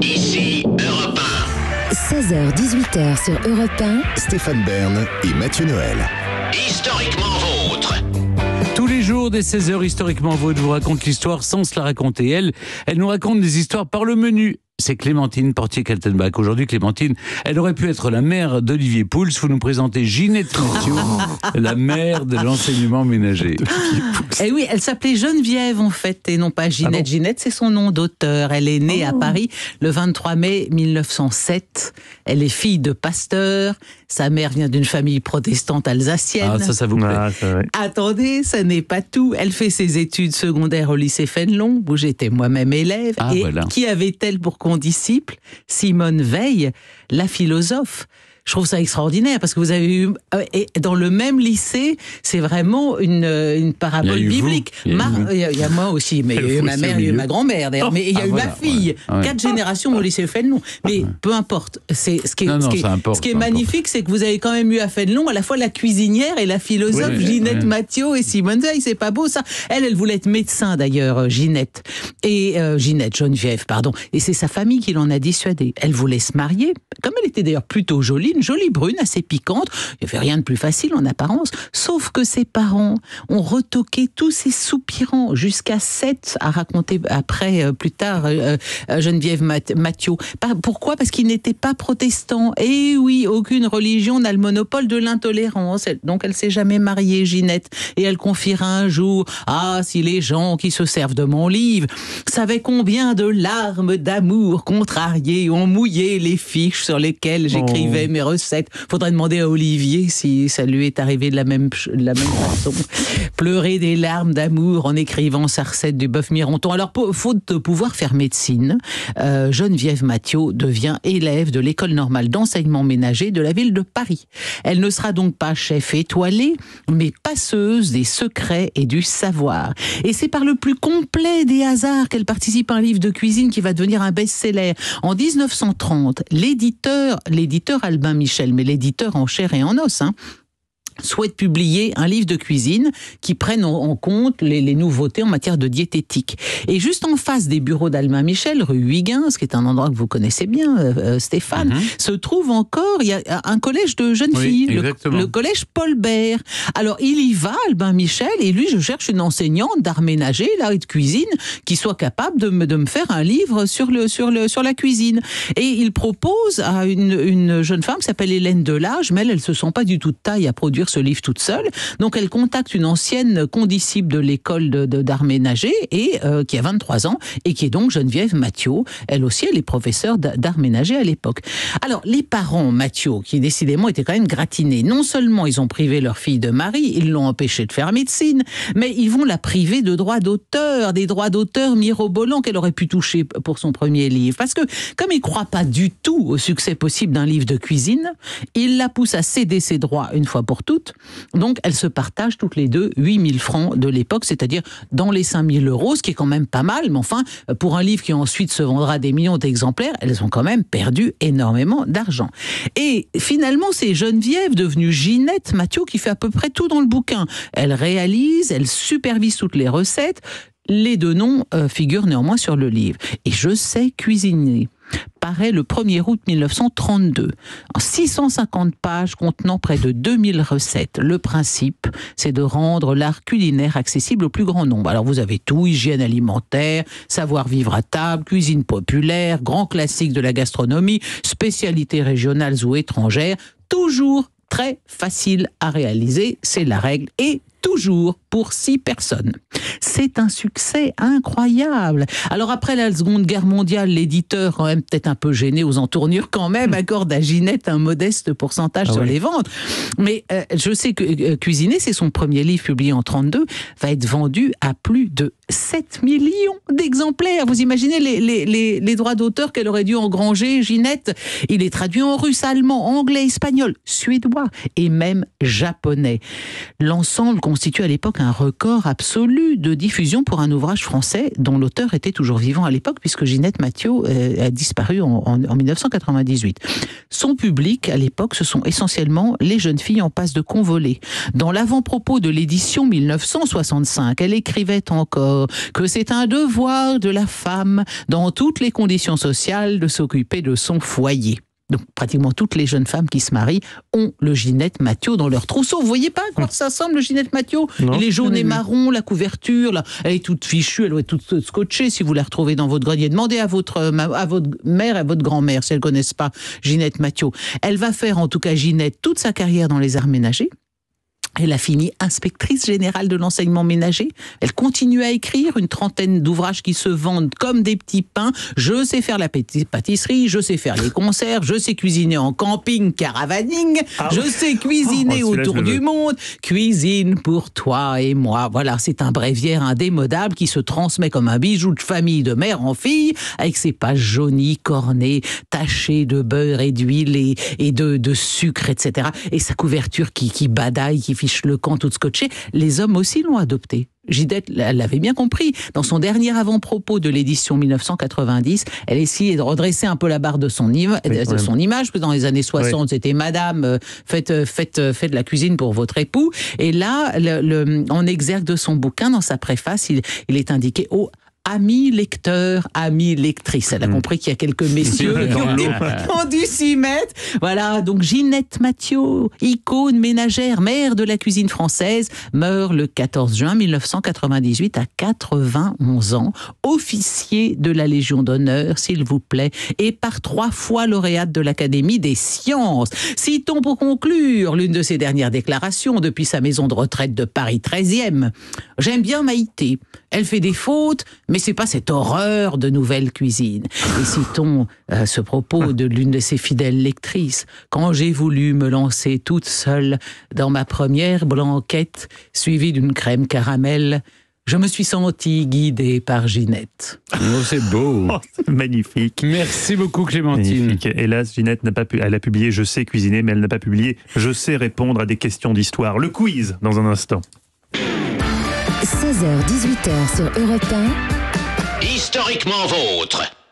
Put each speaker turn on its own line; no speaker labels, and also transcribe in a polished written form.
Ici Europe
16h-18h sur Europe 1.
Stéphane Bern et Mathieu Noël.
1, historiquement vôtre.
Tous les jours, dès 16h, historiquement vôtre vous raconte l'histoire sans se la raconter. Elle nous raconte des histoires par le menu. C'est Clémentine Portier-Kaltenbach. Aujourd'hui, Clémentine, elle aurait pu être la mère d'Olivier Pouls. Vous nous présentez Ginette Mathieu, la mère de l'enseignement ménager.
Eh oui, elle s'appelait Geneviève en fait, et non pas Ginette.
Ah bon?
Ginette, c'est son nom d'auteur. Elle est née à Paris le 23 mai 1907. Elle est fille de pasteur. Sa mère vient d'une famille protestante alsacienne.
Ah, ça vous plaît.
Attendez, ça n'est pas tout. Elle fait ses études secondaires au lycée Fénelon, où j'étais moi-même élève.
Ah,
et
voilà.
qui avait-elle pour condisciple? Simone Veil, la philosophe. Je trouve ça extraordinaire parce que vous avez eu, et dans le même lycée, c'est vraiment une parabole biblique. Il y a moi aussi, mais il y a eu ma mère, il y a eu ma grand-mère d'ailleurs, mais il y a eu ma fille.
Ouais.
4 générations au lycée Fénelon. Mais peu importe. C'est ce qui est magnifique, c'est que vous avez quand même eu à Fénelon à la fois la cuisinière et la philosophe Ginette Mathieu et Simone Veil. C'est pas beau ça? Elle voulait être médecin d'ailleurs, Ginette. Et Geneviève, pardon. Et c'est sa famille qui l'en a dissuadée. Elle voulait se marier. Comme elle était d'ailleurs plutôt jolie, une jolie brune, assez piquante. Il n'y avait rien de plus facile en apparence. Sauf que ses parents ont retoqué tous ses soupirants jusqu'à 7, à raconter après, plus tard, Geneviève Mathieu. Pourquoi? Parce qu'il n'était pas protestant. Et oui, aucune religion n'a le monopole de l'intolérance. Donc elle s'est jamais mariée, Ginette. Et elle confiera un jour: ah, si les gens qui se servent de mon livre savaient combien de larmes d'amour contrariées ont mouillé les fiches sur lesquelles j'écrivais mes recettes. Faudrait demander à Olivier si ça lui est arrivé de la même façon. Pleurer des larmes d'amour en écrivant sa recette du bœuf mironton. Alors, faute de pouvoir faire médecine, Geneviève Mathieu devient élève de l'école normale d'enseignement ménager de la ville de Paris. Elle ne sera donc pas chef étoilée, mais passeuse des secrets et du savoir. Et c'est par le plus complet des hasards qu'elle participe à un livre de cuisine qui va devenir un best-seller. En 1930, l'éditeur Albin Michel, mais l'éditeur en chair et en os, souhaite publier un livre de cuisine qui prenne en compte les nouveautés en matière de diététique. Et juste en face des bureaux d'Albin Michel, rue Huygens, qui est un endroit que vous connaissez bien, Stéphane, se trouve encore, il y a un collège de jeunes filles, le collège Paul Bert. Alors, il y va, Albin Michel, et lui, je cherche une enseignante d'art ménager, là, et de cuisine, qui soit capable de me faire un livre sur la cuisine. Et il propose à une jeune femme qui s'appelle Hélène Delage, mais elle se sent pas du tout de taille à produire ce livre toute seule. Donc elle contacte une ancienne condisciple de l'école d'art ménager et qui a 23 ans et qui est donc Geneviève Mathieu. Elle aussi, elle est professeure d'art ménager à l'époque. Alors les parents Mathieu, qui décidément étaient quand même gratinés, non seulement ils ont privé leur fille de mari, ils l'ont empêchée de faire médecine, mais ils vont la priver de droits d'auteur, des droits d'auteur mirobolants qu'elle aurait pu toucher pour son premier livre. Parce que comme ils ne croient pas du tout au succès possible d'un livre de cuisine, ils la poussent à céder ses droits une fois pour toutes. Donc, elles se partagent toutes les deux 8 000 francs de l'époque, c'est-à-dire dans les 5 000 euros, ce qui est quand même pas mal. Mais enfin, pour un livre qui ensuite se vendra des millions d'exemplaires, elles ont quand même perdu énormément d'argent. Et finalement, c'est Geneviève, devenue Ginette Mathieu, qui fait à peu près tout dans le bouquin. Elle réalise, elle supervise toutes les recettes. Les deux noms figurent néanmoins sur le livre. Et Je sais cuisiner paraît le 1er août 1932, en 650 pages contenant près de 2000 recettes. Le principe, c'est de rendre l'art culinaire accessible au plus grand nombre. Alors vous avez tout: hygiène alimentaire, savoir-vivre à table, cuisine populaire, grands classiques de la gastronomie, spécialités régionales ou étrangères, toujours très facile à réaliser, c'est la règle, et toujours pour 6 personnes. C'est un succès incroyable. Alors après la Seconde Guerre mondiale, l'éditeur, quand même peut-être un peu gêné aux entournures, quand même accorde à Ginette un modeste pourcentage sur les ventes. Mais je sais que Cuisiner, c'est son premier livre publié en 1932, va être vendu à plus de 7 millions d'exemplaires. Vous imaginez les droits d'auteur qu'elle aurait dû engranger, Ginette. Il est traduit en russe, allemand, anglais, espagnol, suédois et même japonais. L'ensemble constitue à l'époque un record absolu de diffusion pour un ouvrage français dont l'auteur était toujours vivant à l'époque, puisque Ginette Mathiot a disparu en 1998. Son public, à l'époque, ce sont essentiellement les jeunes filles en passe de convoler. Dans l'avant-propos de l'édition 1965, elle écrivait encore que c'est un devoir de la femme, dans toutes les conditions sociales, de s'occuper de son foyer. Donc, pratiquement toutes les jeunes femmes qui se marient ont le Ginette Mathiot dans leur trousseau. Vous voyez pas à quoi ça ressemble, le Ginette Mathiot? Il est jaune et marron, la couverture, là, elle est toute fichue, elle doit être toute scotchée si vous la retrouvez dans votre grenier. Demandez à votre mère et à votre grand-mère si elles ne connaissent pas Ginette Mathiot. Elle va faire, en tout cas, Ginette, toute sa carrière dans les arts ménagers. Elle a fini inspectrice générale de l'enseignement ménager. Elle continue à écrire une trentaine d'ouvrages qui se vendent comme des petits pains. Je sais faire la pâtisserie, je sais faire les conserves, je sais cuisiner en camping, caravaning, je sais cuisiner autour du monde. Cuisine pour toi et moi. Voilà, c'est un bréviaire indémodable qui se transmet comme un bijou de famille de mère en fille, avec ses pages jaunies, cornées, tachées de beurre et d'huile et de sucre, etc. Et sa couverture qui badaille, qui fiche le camp toute scotchée. Les hommes aussi l'ont adopté. Ginette l'avait bien compris. Dans son dernier avant-propos de l'édition 1990, elle essayait de redresser un peu la barre de son image, parce que dans les années 60, c'était Madame, faites de la cuisine pour votre époux. Et là, en exergue de son bouquin, dans sa préface, il est indiqué amis lecteurs, amis lectrices. Elle a compris qu'il y a quelques messieurs qui ont dû s'y mettre. Voilà, donc Ginette Mathiot, icône ménagère, mère de la cuisine française, meurt le 14 juin 1998 à 91 ans, officier de la Légion d'honneur, s'il vous plaît, et par 3 fois lauréate de l'Académie des sciences. Citons pour conclure l'une de ses dernières déclarations depuis sa maison de retraite de Paris 13e. « J'aime bien Maïté. Elle fait des fautes, mais c'est pas cette horreur de nouvelle cuisine. » Et citons ce propos de l'une de ses fidèles lectrices. « Quand j'ai voulu me lancer toute seule dans ma première blanquette, suivie d'une crème caramel, je me suis sentie guidée par Ginette. »
Oh, c'est beau.
Magnifique.
Merci beaucoup, Clémentine.
Magnifique. Hélas, Ginette n'a pas pu. Elle a publié « Je sais cuisiner », mais elle n'a pas publié « Je sais répondre à des questions d'histoire ». Le quiz, dans un instant.
16h-18h sur Europe 1.
Historiquement vôtre.